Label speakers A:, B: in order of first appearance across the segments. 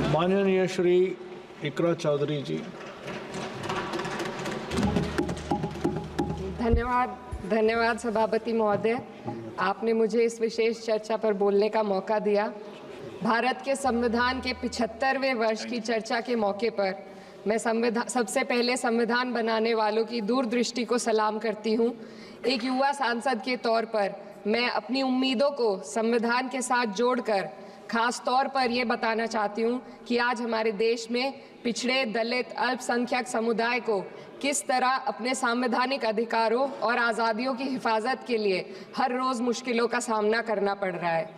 A: माननीय श्री इकरा चौधरी जी।
B: धन्यवाद सभापति महोदय, आपने मुझे इस विशेष चर्चा पर बोलने का मौका दिया। भारत के संविधान के 75वें वर्ष की चर्चा के मौके पर मैं सबसे पहले संविधान बनाने वालों की दूरदृष्टि को सलाम करती हूँ। एक युवा सांसद के तौर पर मैं अपनी उम्मीदों को संविधान के साथ जोड़कर खास तौर पर ये बताना चाहती हूँ कि आज हमारे देश में पिछड़े, दलित, अल्पसंख्यक समुदाय को किस तरह अपने संवैधानिक अधिकारों और आज़ादियों की हिफाजत के लिए हर रोज़ मुश्किलों का सामना करना पड़ रहा है।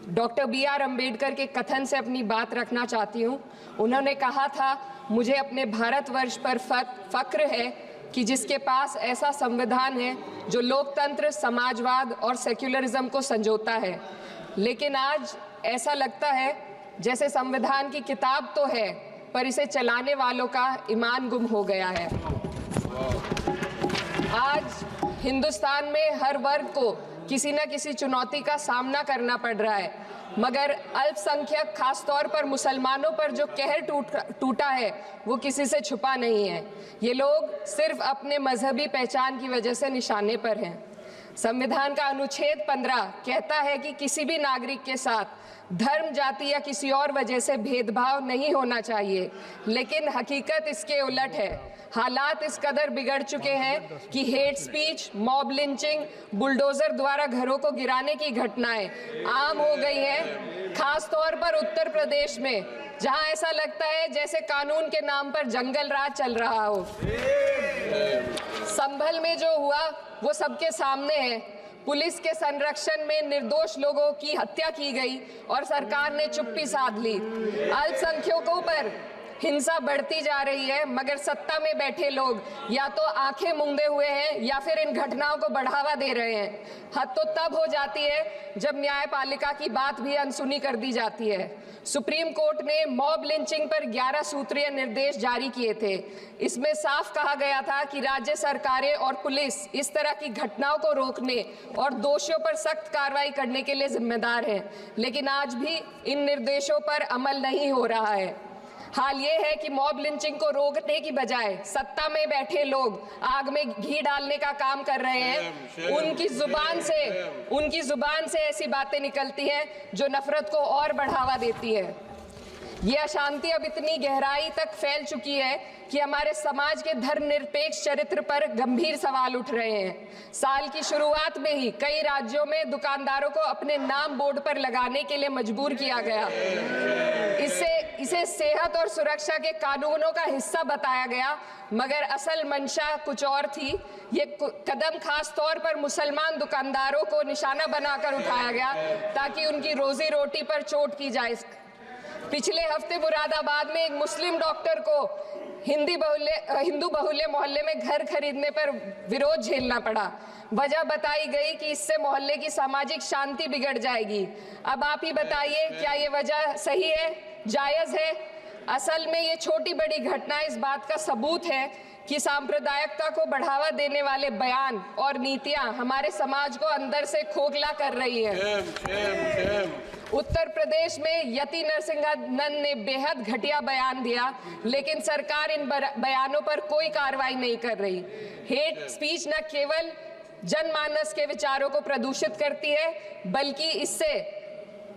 B: Doctor B.R. अम्बेडकर के कथन से अपनी बात रखना चाहती हूँ। उन्होंने कहा था, मुझे अपने भारतवर्ष पर फक्र है कि जिसके पास ऐसा संविधान है जो लोकतंत्र, समाजवाद और सेक्युलरिज्म को संजोता है। लेकिन आज ऐसा लगता है जैसे संविधान की किताब तो है पर इसे चलाने वालों का ईमान गुम हो गया है। आज हिंदुस्तान में हर वर्ग को किसी न किसी चुनौती का सामना करना पड़ रहा है, मगर अल्पसंख्यक, खासतौर पर मुसलमानों पर जो कहर टूटा है वो किसी से छुपा नहीं है। ये लोग सिर्फ अपने मजहबी पहचान की वजह से निशाने पर हैं। संविधान का अनुच्छेद 15 कहता है कि किसी भी नागरिक के साथ धर्म, जाति या किसी और वजह से भेदभाव नहीं होना चाहिए, लेकिन हकीकत इसके उलट है। हालात इस कदर बिगड़ चुके हैं कि hate speech, mob lynching, bulldozer द्वारा घरों को गिराने की घटनाएं आम हो गई हैं, खास तौर पर उत्तर प्रदेश में, जहां ऐसा लगता है जैसे कानून के नाम पर जंगल राज चल रहा हो। संभल में जो हुआ वो सबके सामने है। पुलिस के संरक्षण में निर्दोष लोगों की हत्या की गई और सरकार ने चुप्पी साध ली। अल्पसंख्यकों पर हिंसा बढ़ती जा रही है, मगर सत्ता में बैठे लोग या तो आंखें मूंदे हुए हैं या फिर इन घटनाओं को बढ़ावा दे रहे हैं। हद तो तब हो जाती है जब न्यायपालिका की बात भी अनसुनी कर दी जाती है। सुप्रीम कोर्ट ने मॉब लिंचिंग पर 11 सूत्रीय निर्देश जारी किए थे। इसमें साफ कहा गया था कि राज्य सरकारें और पुलिस इस तरह की घटनाओं को रोकने और दोषियों पर सख्त कार्रवाई करने के लिए जिम्मेदार हैं, लेकिन आज भी इन निर्देशों पर अमल नहीं हो रहा है। हाल ये है कि मॉब लिंचिंग को रोकने की बजाय सत्ता में बैठे लोग आग में घी डालने का काम कर रहे हैं। उनकी जुबान से ऐसी बातें निकलती हैं जो नफरत को और बढ़ावा देती है। ये अशांति अब इतनी गहराई तक फैल चुकी है कि हमारे समाज के धर्मनिरपेक्ष चरित्र पर गंभीर सवाल उठ रहे हैं। साल की शुरुआत में ही कई राज्यों में दुकानदारों को अपने नाम बोर्ड पर लगाने के लिए मजबूर किया गया। इसे सेहत और सुरक्षा के कानूनों का हिस्सा बताया गया, मगर असल मंशा कुछ और थी। ये कदम खास तौर पर मुसलमान दुकानदारों को निशाना बनाकर उठाया गया ताकि उनकी रोजी रोटी पर चोट की जाए। पिछले हफ्ते मुरादाबाद में एक मुस्लिम डॉक्टर को हिंदू बहुल्य मोहल्ले में घर खरीदने पर विरोध झेलना पड़ा। वजह बताई गई कि इससे मोहल्ले की सामाजिक शांति बिगड़ जाएगी। अब आप ही बताइए, क्या ये वजह सही है, जायज है? असल में ये छोटी बड़ी घटना इस बात का सबूत है कि सांप्रदायिकता को बढ़ावा देने वाले बयान और नीतियां हमारे समाज को अंदर से खोखला कर रही है। उत्तर प्रदेश में यति नरसिंहन ने बेहद घटिया बयान दिया, लेकिन सरकार इन बयानों पर कोई कार्रवाई नहीं कर रही। हेट स्पीच न केवल जनमानस के विचारों को प्रदूषित करती है, बल्कि इससे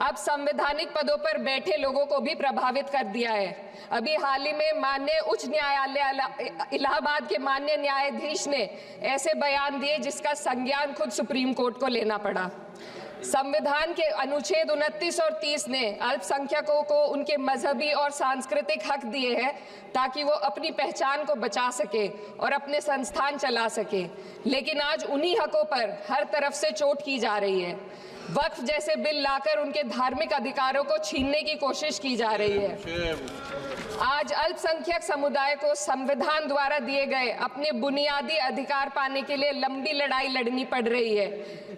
B: अब संवैधानिक पदों पर बैठे लोगों को भी प्रभावित कर दिया है। अभी हाल ही में माननीय उच्च न्यायालय इलाहाबाद के माननीय न्यायाधीश ने ऐसे बयान दिए जिसका संज्ञान खुद सुप्रीम कोर्ट को लेना पड़ा। संविधान के अनुच्छेद 29 और 30 ने अल्पसंख्यकों को उनके मजहबी और सांस्कृतिक हक दिए हैं ताकि वो अपनी पहचान को बचा सके और अपने संस्थान चला सके, लेकिन आज उन्हीं हकों पर हर तरफ से चोट की जा रही है। वक्फ जैसे बिल लाकर उनके धार्मिक अधिकारों को छीनने की कोशिश की जा रही है। आज अल्पसंख्यक समुदाय को संविधान द्वारा दिए गए अपने बुनियादी अधिकार पाने के लिए लंबी लड़ाई लड़नी पड़ रही है।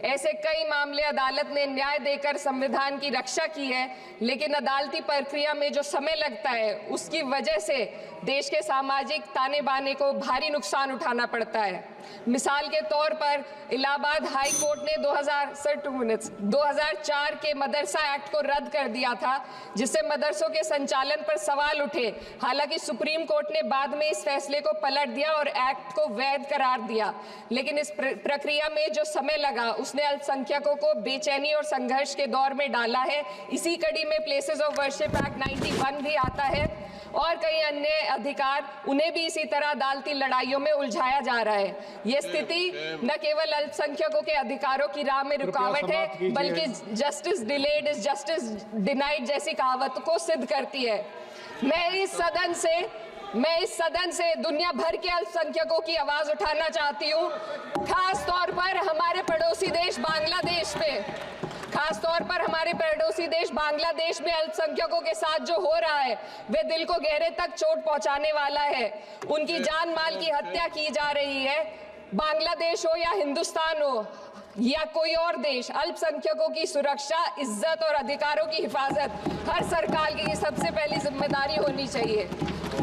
B: ऐसे कई मामले अदालत ने न्याय देकर संविधान की रक्षा की है, लेकिन अदालती प्रक्रिया में जो समय लगता है उसकी वजह से देश के सामाजिक ताने बाने को भारी नुकसान उठाना पड़ता है। मिसाल के तौर पर इलाहाबाद हाई कोर्ट ने 2004 के मदरसा एक्ट को रद्द कर दिया था, जिससे मदरसों के संचालन पर सवाल उठे। हालांकि सुप्रीम कोर्ट ने बाद में इस फैसले को पलट दिया और एक्ट को वैध करार दिया, लेकिन इस प्रक्रिया में जो समय लगा उसने अल्पसंख्यकों को बेचैनी और संघर्ष के दौर में डाला है। इसी कड़ी में प्लेसेस ऑफ वर्शिप एक्ट 91 भी आता है और कई अन्य अधिकार, उन्हें भी इसी तरह अदालती लड़ाइयों में उलझाया जा रहा है। ये स्थिति न केवल अल्पसंख्यकों के अधिकारों की राह में रुकावट है, बल्कि justice delayed is justice denied जैसी कहावत को सिद्ध करती है। मैं इस सदन से दुनिया भर के अल्पसंख्यकों की आवाज उठाना चाहती हूँ, खास तौर पर हमारे पड़ोसी देश बांग्लादेश में अल्पसंख्यकों के साथ जो हो रहा है वे दिल को गहरे तक चोट पहुंचाने वाला है। उनकी जान माल की हत्या की जा रही है। बांग्लादेश हो या हिंदुस्तान हो या कोई और देश, अल्पसंख्यकों की सुरक्षा, इज्जत और अधिकारों की हिफाजत हर सरकार की सबसे पहली जिम्मेदारी होनी चाहिए।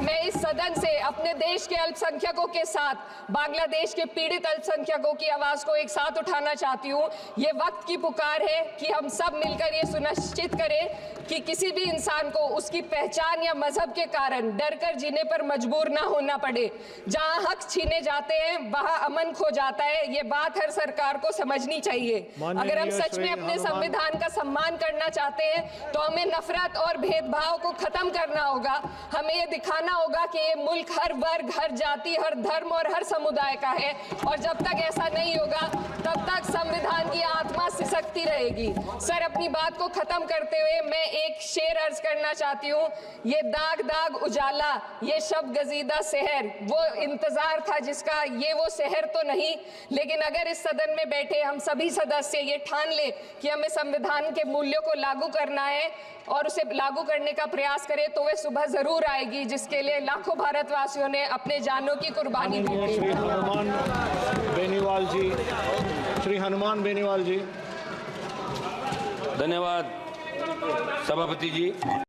B: मैं इस सदन से अपने देश के अल्पसंख्यकों के साथ बांग्लादेश के पीड़ित अल्पसंख्यकों की आवाज को एक साथ उठाना चाहती हूँ। ये वक्त की पुकार है कि हम सब मिलकर ये सुनिश्चित करें कि किसी भी इंसान को उसकी पहचान या मजहब के कारण डर कर जीने पर मजबूर ना होना पड़े। जहाँ हक छीने जाते हैं वहाँ अमन खो जाता है। ये बात हर सरकार को समझनी चाहिए। अगर हम सच में अपने संविधान का सम्मान करना चाहते हैं तो हमें नफरत और भेदभाव को खत्म करना होगा। हमें ये दिखाना होगा कि ये मुल्क हर वर्ग, हर जाति, हर धर्म और हर समुदाय का है, और जब तक ऐसा नहीं होगा तब तक संविधान की आत्मा सिसकती रहेगी। सर, अपनी बात को खत्म करते हुए मैं एक शेर अर्ज करना चाहती हूँ। ये दाग दाग उजाला, ये शब गजीदा शहर, वो इंतजार था जिसका, ये वो शहर तो नहीं। लेकिन अगर इस सदन में बैठे हम सभी सदस्य ये ठान ले कि हमें संविधान के मूल्यों को लागू करना है और उसे लागू करने का प्रयास करें, तो वे सुबह जरूर आएगी जिसके लिए लाखों भारतवासियों ने अपने जानों की कुर्बानी दी थी।
A: श्री हनुमान बेनीवाल जी।
C: धन्यवाद सभापति जी।